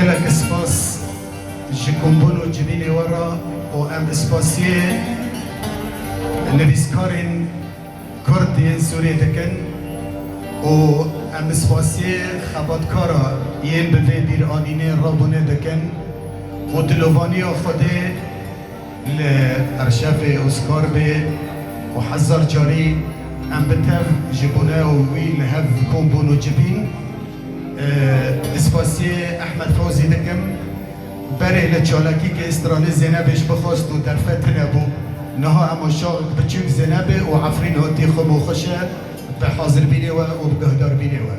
gelek spas ji kombûn û civînê we re û em spasiyê nivîskarên Kurd yên Sûriyê dikin û em spasiyê xebatkara yên bi vê bîranînê rabûnê dikin û dilûvaniya Xwedê li Erşefê Oskar bê û hezar carî em bi tev ji bûneya wî li hev kombûn û civîn spasiyê Ehmed Fewzî dikim berê li çalakîkê stranê Zeynebê ji bixwast û derfet nebû niha em aşağı biçûk Zeynebê û Efrîn hatî xwe bû xweşe bi hazirbînê we û bi guhdarbînê we.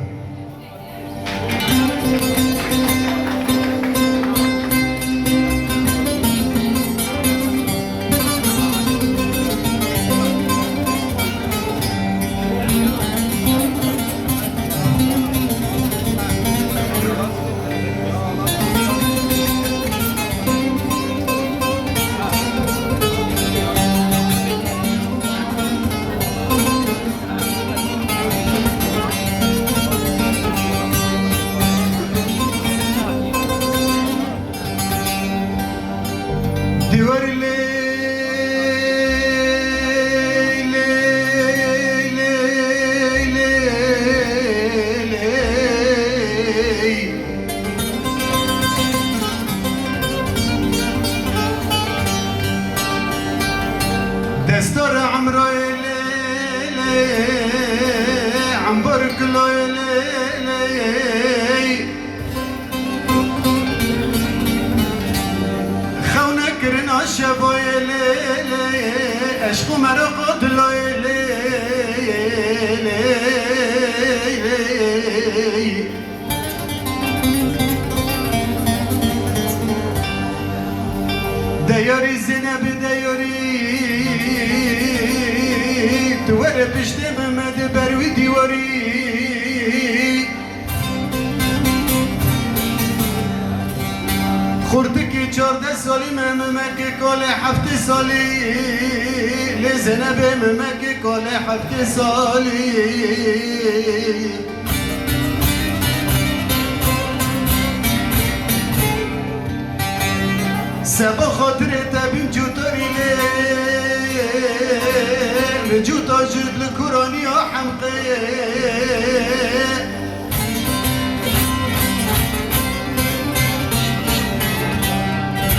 دستور عمرو ليلي عمبرك ليلي خونك رنا شبوي ليلي اشكو مرقد ليلي دياري زينب دياري توارى بشتي ممد بروي ديواري خوردك 14 سالي ممك كل حفت سالي لزنب ممك كل حفت سالي سبا خاطر تبين جوتاري لي جوتا جد لكراني يا حمقي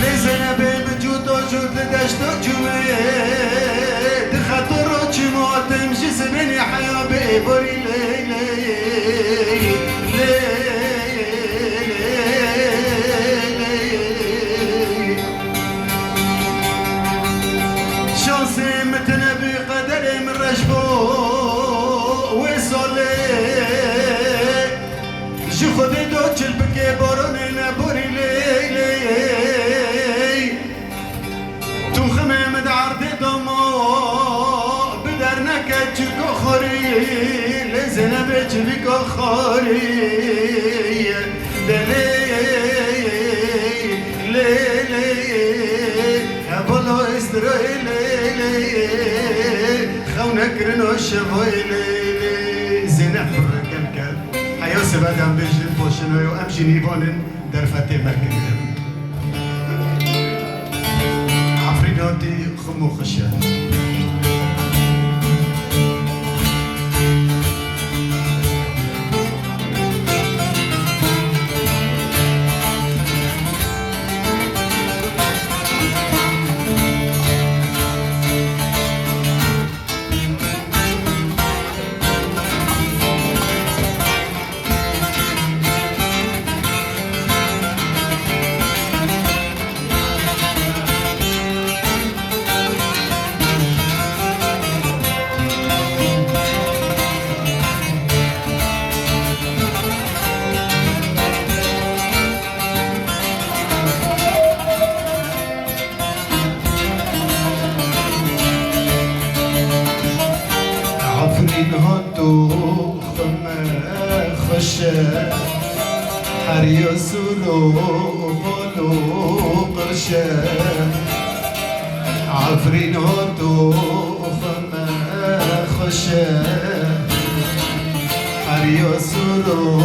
لزنبي بجوتا جد لدشتا جمي دخطر جمع تمشي سبني حيا بإبري خودی دو چل بکی بارون نبوری لیلی تو خمه دعرد داما بدر نکد چکا خاری لزنبه چویکا خاری دلی لیلی بالا اسرائیلی خونک رنو شبای لیلی زینب فرکم کرد حیاس بدم بجد باشنوی و امشی نیوانن در فتح مکه عفریناتی خمو خشه هاتو خمه خشه حریا سولو غلو قرشه عفرین هاتو خمه خشه حریا سرو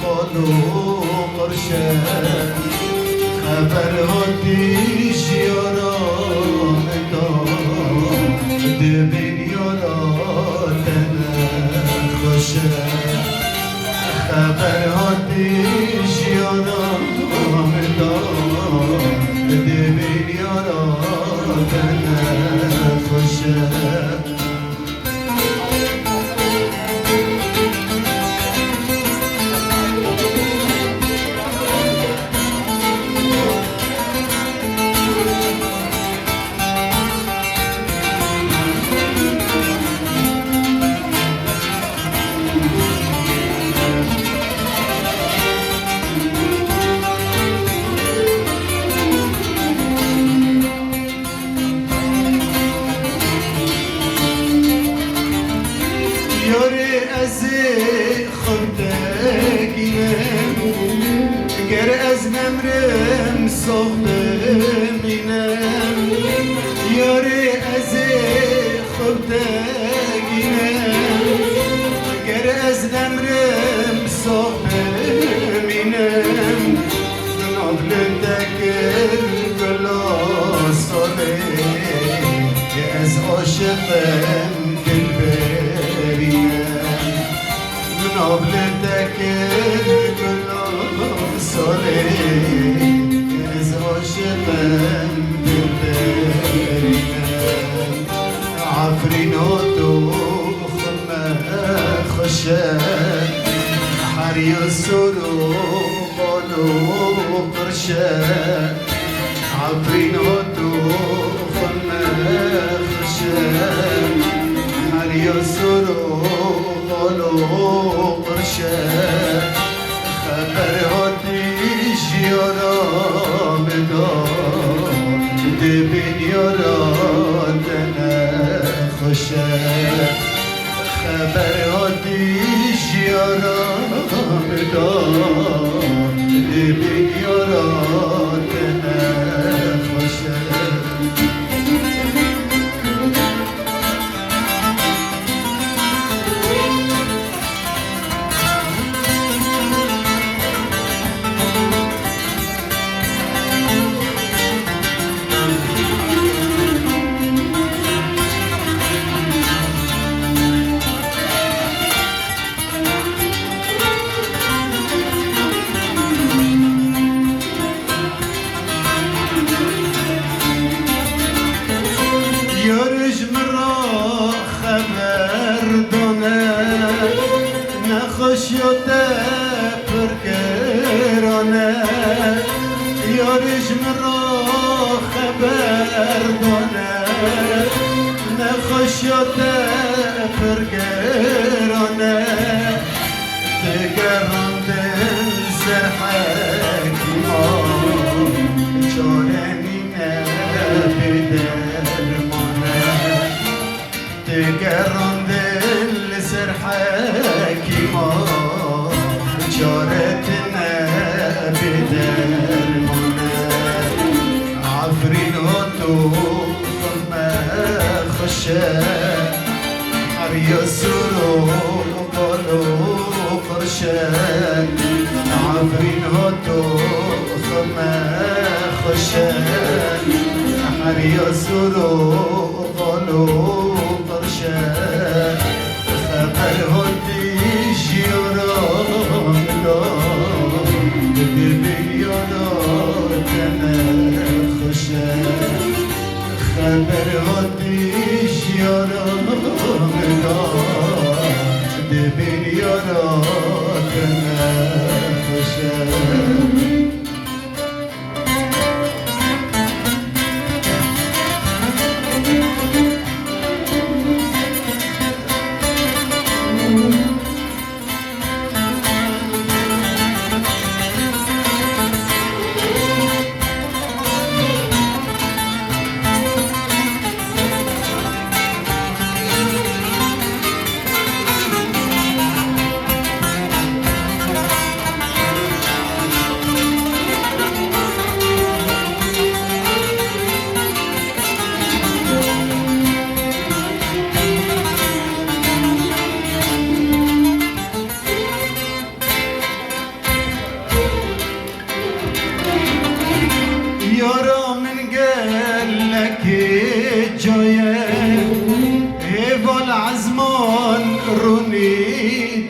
قالو قرشه خبر هاتیش یاران دام دبین یاران خوشه خبر هاتیش یاران دام دبین یاران خوشه گر از نمرم صحبه مینم یاری از خودگینم گر از نمرم صحبه مینم نابل دگر گلاسانه از عاشقم دل برینم نابل دگر ساله از عاشقم دل برینم عفرین و تو خمه خوشه حری و سرو قالو قرشه عفرین و تو خمه خوشه حری و سرو قالو قرشه خبر هاتیش یارام دام دبین یاران خوشه خبر هاتیش یارام دام دبین یاران خوشه یارش مرا خبر دانه نخوش یاده پرگرانه یارش مرا خبر دانه نخوش یاده پرگرانه دگران دل سرحکیمان چاره نینه بیده دگران دل سر حکیمان چارت نبیدرمانه عفرین و تو خمه خوشه حریا سرو قالو قرشه عفرین و تو خمه خوشه حریا سرو قالو خبر هاتیش یاران دام دبین یاران خوشه خبر هاتیش یاران دام دبین یاران خوشه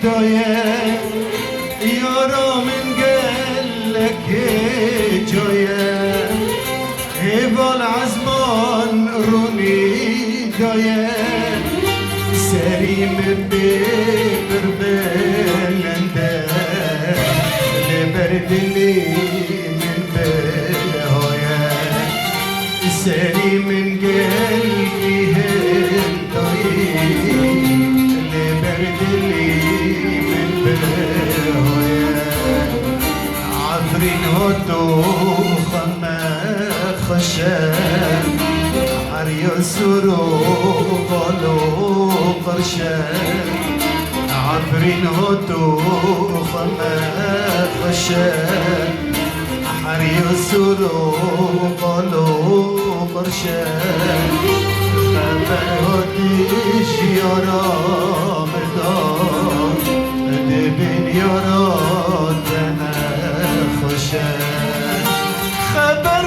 دایه یارا من گلک جایه هیوال عزمان رونی دایه سریم ببر بلنده لبردلی من بهایه سری من قلبي هداي لبردلي من بهايا عفرين هدو خما خشان عريا سرو غالو قرشان عفرين هدو خما خشان عريا سرو غالو قرشان خبر هديش يارا مردان دبن يارا دنا خشان خبر